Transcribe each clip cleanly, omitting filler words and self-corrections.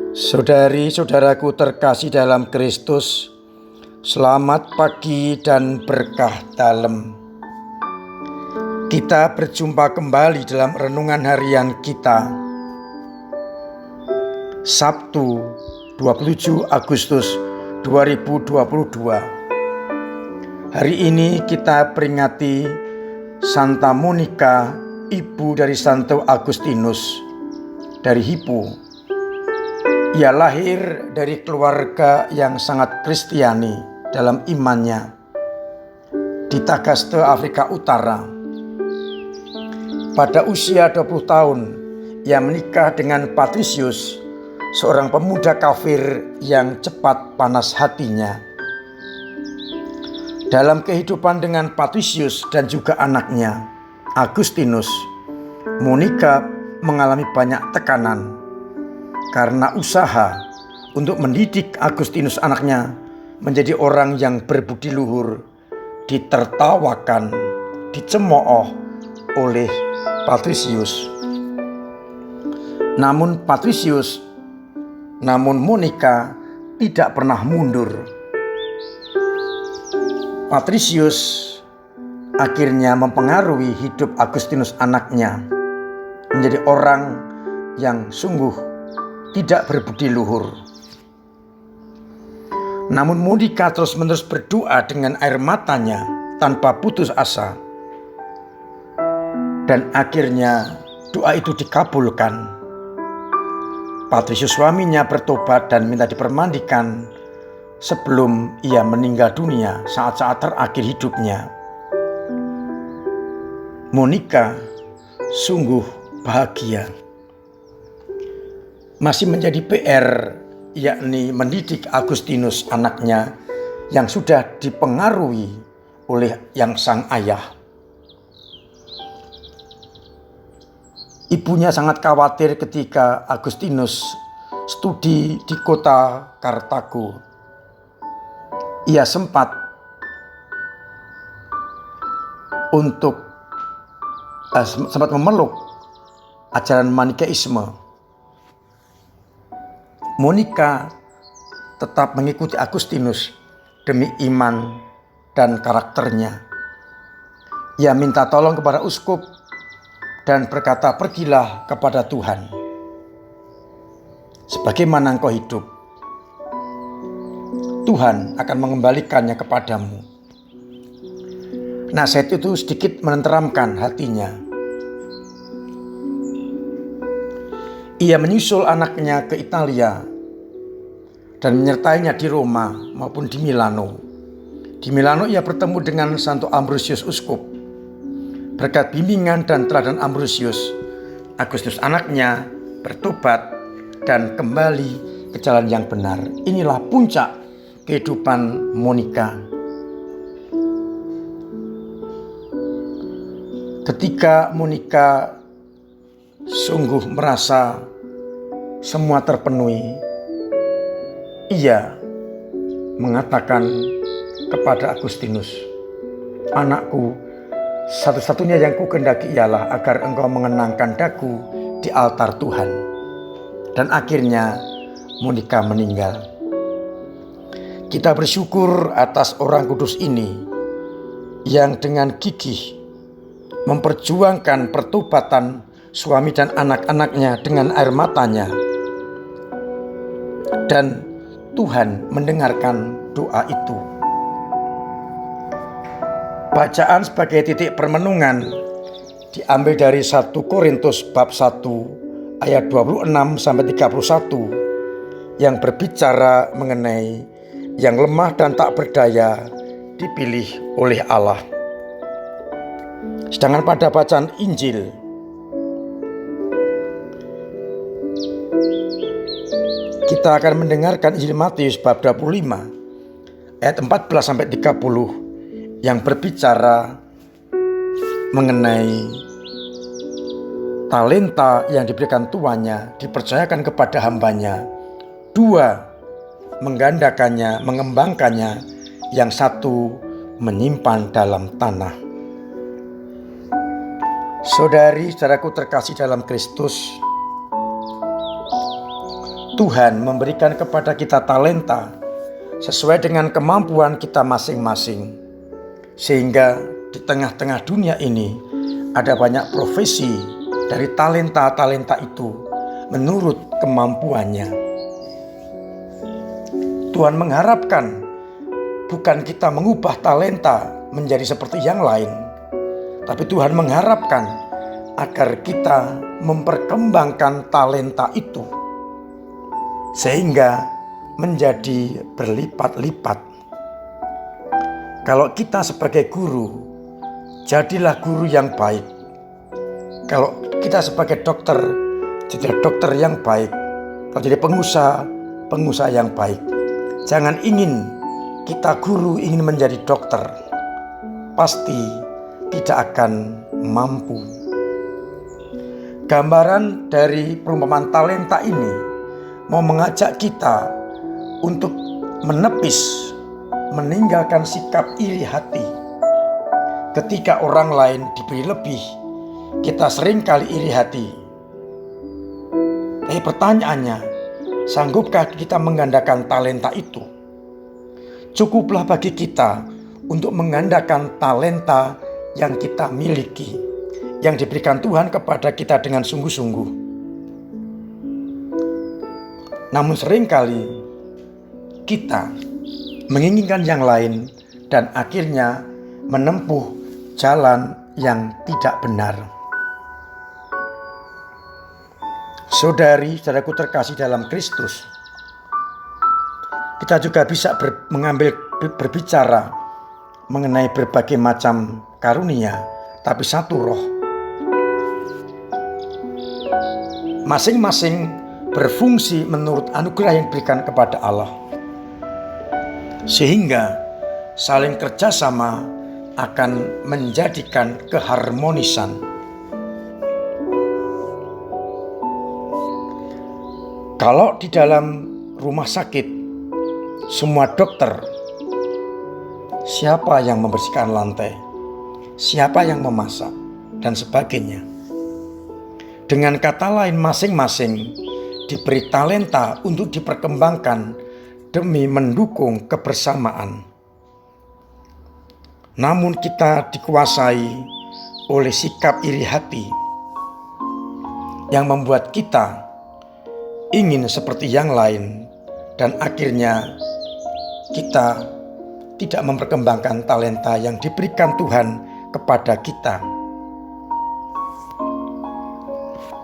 Saudari-saudaraku terkasih dalam Kristus, selamat pagi dan berkah dalam. Kita berjumpa kembali dalam renungan harian kita, Sabtu 27 Agustus 2022. Hari ini kita peringati Santa Monica, ibu dari Santo Agustinus dari Hippo. Ia lahir dari keluarga yang sangat Kristiani dalam imannya di Tagaste, Afrika Utara. Pada usia 20 tahun, ia menikah dengan Patricius, seorang pemuda kafir yang cepat panas hatinya. Dalam kehidupan dengan Patricius dan juga anaknya, Agustinus, Monica mengalami banyak tekanan karena usaha untuk mendidik Agustinus anaknya menjadi orang yang berbudi luhur ditertawakan, dicemooh oleh Patricius. Namun Monica tidak pernah mundur. Patricius akhirnya mempengaruhi hidup Agustinus anaknya menjadi orang yang sungguh tidak berbudi luhur. Namun Monica terus-menerus berdoa dengan air matanya tanpa putus asa. Dan akhirnya doa itu dikabulkan. Patricius suaminya bertobat dan minta dipermandikan sebelum ia meninggal dunia saat-saat terakhir hidupnya. Monica sungguh bahagia. Masih menjadi PR, yakni mendidik Agustinus anaknya yang sudah dipengaruhi oleh yang sang ayah. Ibunya sangat khawatir ketika Agustinus studi di kota Kartago. Ia sempat memeluk ajaran Manikeisme. Monica tetap mengikuti Agustinus demi iman dan karakternya. Ia minta tolong kepada uskup dan berkata, "Pergilah kepada Tuhan. Sebagaimana engkau hidup, Tuhan akan mengembalikannya kepadamu." Nasihat itu sedikit menenteramkan hatinya. Ia menyusul anaknya ke Italia dan menyertainya di Roma maupun di Milano. Di Milano ia bertemu dengan Santo Ambrosius uskup. Berkat bimbingan dan teladan Ambrosius, Agustinus anaknya bertobat dan kembali ke jalan yang benar. Inilah puncak kehidupan Monica. Ketika Monica sungguh merasa semua terpenuhi, ia mengatakan kepada Agustinus, "Anakku, satu-satunya yang kukendaki ialah agar engkau mengenangkan daku di altar Tuhan." Dan akhirnya Monica meninggal. Kita bersyukur atas orang kudus ini yang dengan gigih memperjuangkan pertobatan suami dan anak-anaknya dengan air matanya. Dan Tuhan mendengarkan doa itu. Bacaan sebagai titik permenungan diambil dari 1 Korintus bab 1 ayat 26-31 yang berbicara mengenai yang lemah dan tak berdaya dipilih oleh Allah. Sedangkan pada bacaan Injil kita akan mendengarkan Injil Matius bab 25 ayat 14-30 yang berbicara mengenai talenta yang diberikan tuannya dipercayakan kepada hambanya. 2 menggandakannya, mengembangkannya, yang 1 menyimpan dalam tanah. Saudari-saudaraku terkasih dalam Kristus, Tuhan memberikan kepada kita talenta sesuai dengan kemampuan kita masing-masing. Sehingga di tengah-tengah dunia ini ada banyak profesi dari talenta-talenta itu menurut kemampuannya. Tuhan mengharapkan bukan kita mengubah talenta menjadi seperti yang lain, tapi Tuhan mengharapkan agar kita memperkembangkan talenta itu sehingga menjadi berlipat-lipat. Kalau kita sebagai guru, jadilah guru yang baik. Kalau kita sebagai dokter, jadilah dokter yang baik. Kalau jadi pengusaha, pengusaha yang baik. Jangan ingin kita guru ingin menjadi dokter, pasti tidak akan mampu. Gambaran dari perumpamaan talenta ini mau mengajak kita untuk menepis, meninggalkan sikap iri hati. Ketika orang lain diberi lebih, kita seringkali iri hati. Tapi pertanyaannya, sanggupkah kita menggandakan talenta itu? Cukuplah bagi kita untuk menggandakan talenta yang kita miliki, yang diberikan Tuhan kepada kita dengan sungguh-sungguh. Namun seringkali kita menginginkan yang lain dan akhirnya menempuh jalan yang tidak benar. Saudari-saudaraku terkasih dalam Kristus, kita juga bisa berbicara mengenai berbagai macam karunia, tapi satu roh. Masing-masing berfungsi menurut anugerah yang diberikan kepada Allah. Sehingga saling kerjasama akan menjadikan keharmonisan. Kalau di dalam rumah sakit, semua dokter, siapa yang membersihkan lantai, siapa yang memasak, dan sebagainya. Dengan kata lain, masing-masing diberi talenta untuk diperkembangkan demi mendukung kebersamaan. Namun kita dikuasai oleh sikap iri hati yang membuat kita ingin seperti yang lain, dan akhirnya kita tidak memperkembangkan talenta yang diberikan Tuhan kepada kita.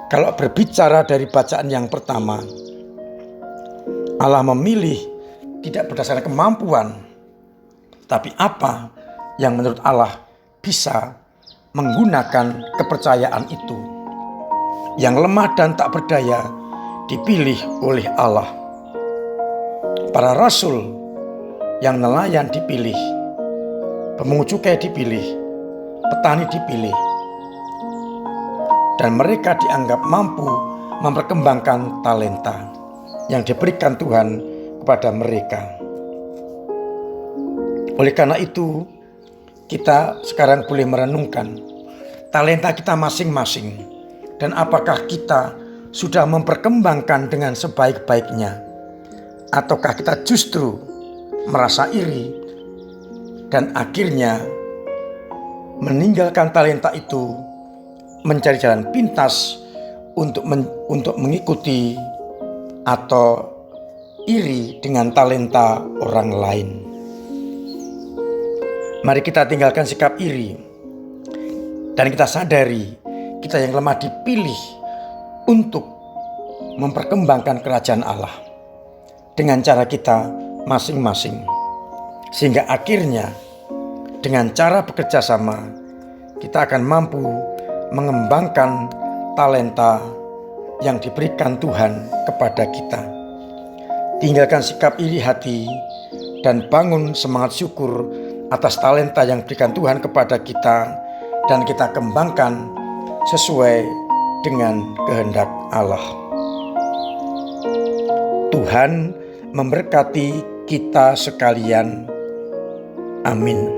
Kalau berbicara dari bacaan yang pertama, Allah memilih tidak berdasarkan kemampuan, tapi apa yang menurut Allah bisa menggunakan kepercayaan itu. Yang lemah dan tak berdaya dipilih oleh Allah. Para rasul yang nelayan dipilih, pemungut cukai dipilih, petani dipilih, dan mereka dianggap mampu memperkembangkan talenta yang diberikan Tuhan kepada mereka. Oleh karena itu, kita sekarang boleh merenungkan talenta kita masing-masing, dan apakah kita sudah memperkembangkan dengan sebaik-baiknya, ataukah kita justru merasa iri dan akhirnya meninggalkan talenta itu, mencari jalan pintas untuk mengikuti atau iri dengan talenta orang lain. Mari kita tinggalkan sikap iri dan kita sadari kita yang lemah dipilih untuk memperkembangkan kerajaan Allah dengan cara kita masing-masing, sehingga akhirnya dengan cara bekerja sama kita akan mampu mengembangkan talenta yang diberikan Tuhan kepada kita. Tinggalkan sikap iri hati dan bangun semangat syukur atas talenta yang diberikan Tuhan kepada kita, dan kita kembangkan sesuai dengan kehendak Allah. Tuhan memberkati kita sekalian. Amin.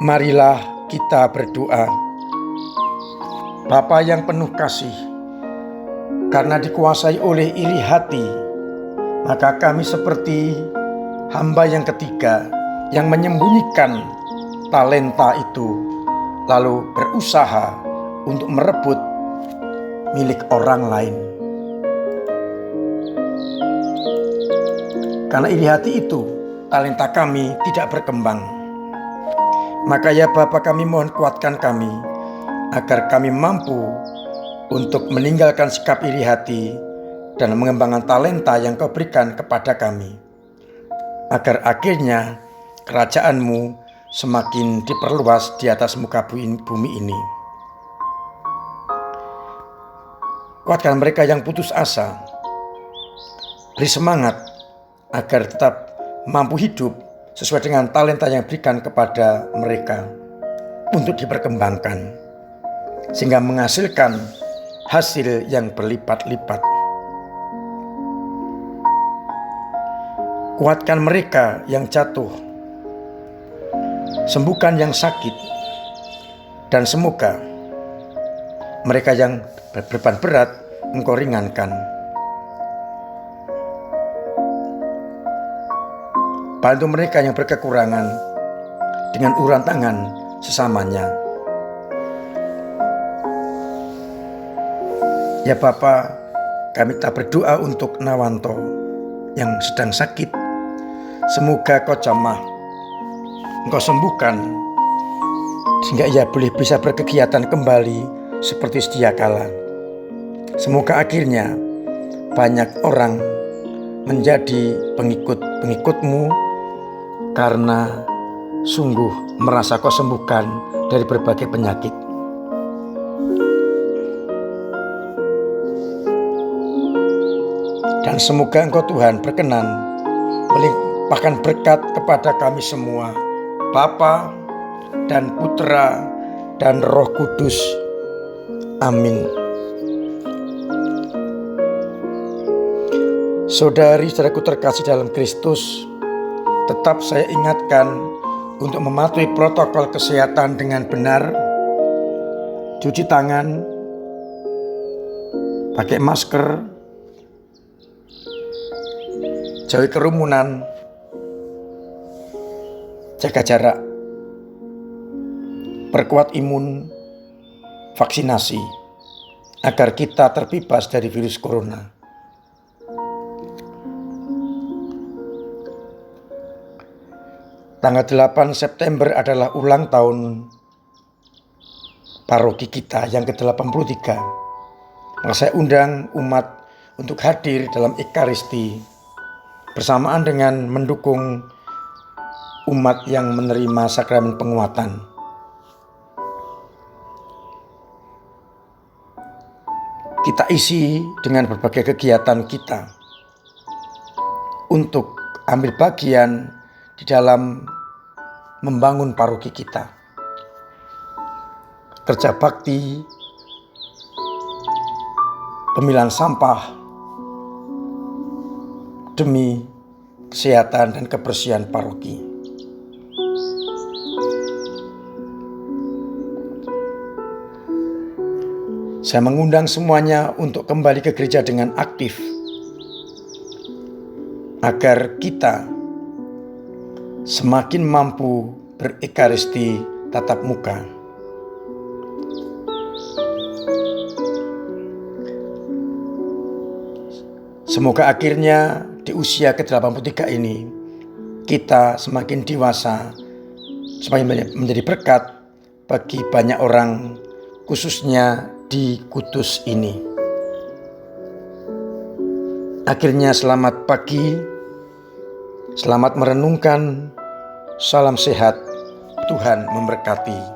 Marilah kita berdoa. Bapa yang penuh kasih, karena dikuasai oleh iri hati, maka kami seperti hamba yang ketiga yang menyembunyikan talenta itu, lalu berusaha untuk merebut milik orang lain. Karena iri hati itu, talenta kami tidak berkembang. Maka ya Bapa, kami mohon kuatkan kami, agar kami mampu untuk meninggalkan sikap iri hati dan mengembangkan talenta yang Kau berikan kepada kami, agar akhirnya kerajaan-Mu semakin diperluas di atas muka bumi ini. Kuatkan mereka yang putus asa, beri semangat agar tetap mampu hidup sesuai dengan talenta yang diberikan kepada mereka untuk diperkembangkan, sehingga menghasilkan hasil yang berlipat-lipat. Kuatkan mereka yang jatuh, sembuhkan yang sakit, dan semoga mereka yang berbeban berat Engkau ringankan. Bantu mereka yang berkekurangan dengan uluran tangan sesamanya. Ya Bapa, kami tak berdoa untuk Nawanto yang sedang sakit. Semoga Kau jamah, Engkau sembuhkan, sehingga ia boleh bisa berkegiatan kembali seperti sedia kala. Semoga akhirnya banyak orang menjadi pengikut-pengikut-Mu, karena sungguh merasa Kau sembuhkan dari berbagai penyakit. Dan semoga Engkau Tuhan berkenan melimpahkan berkat kepada kami semua, Bapa dan Putra dan Roh Kudus. Amin. Saudari-saudaraku terkasih dalam Kristus, tetap saya ingatkan untuk mematuhi protokol kesehatan dengan benar, cuci tangan, pakai masker, jauhi kerumunan, jaga jarak, perkuat imun, vaksinasi, agar kita terbebas dari virus corona. Tanggal 8 September adalah ulang tahun paroki kita yang ke-83. Maka saya undang umat untuk hadir dalam Ekaristi bersamaan dengan mendukung umat yang menerima sakramen penguatan. Kita isi dengan berbagai kegiatan kita untuk ambil bagian di dalam membangun paroki kita. Kerja bakti, pemilahan sampah, demi kesehatan dan kebersihan paroki. Saya mengundang semuanya untuk kembali ke gereja dengan aktif, agar kita semakin mampu berekaristi tatap muka. Semoga akhirnya di usia ke-83 ini kita semakin dewasa, semakin menjadi berkat bagi banyak orang, khususnya di Kudus ini. Akhirnya selamat pagi, selamat merenungkan, salam sehat, Tuhan memberkati.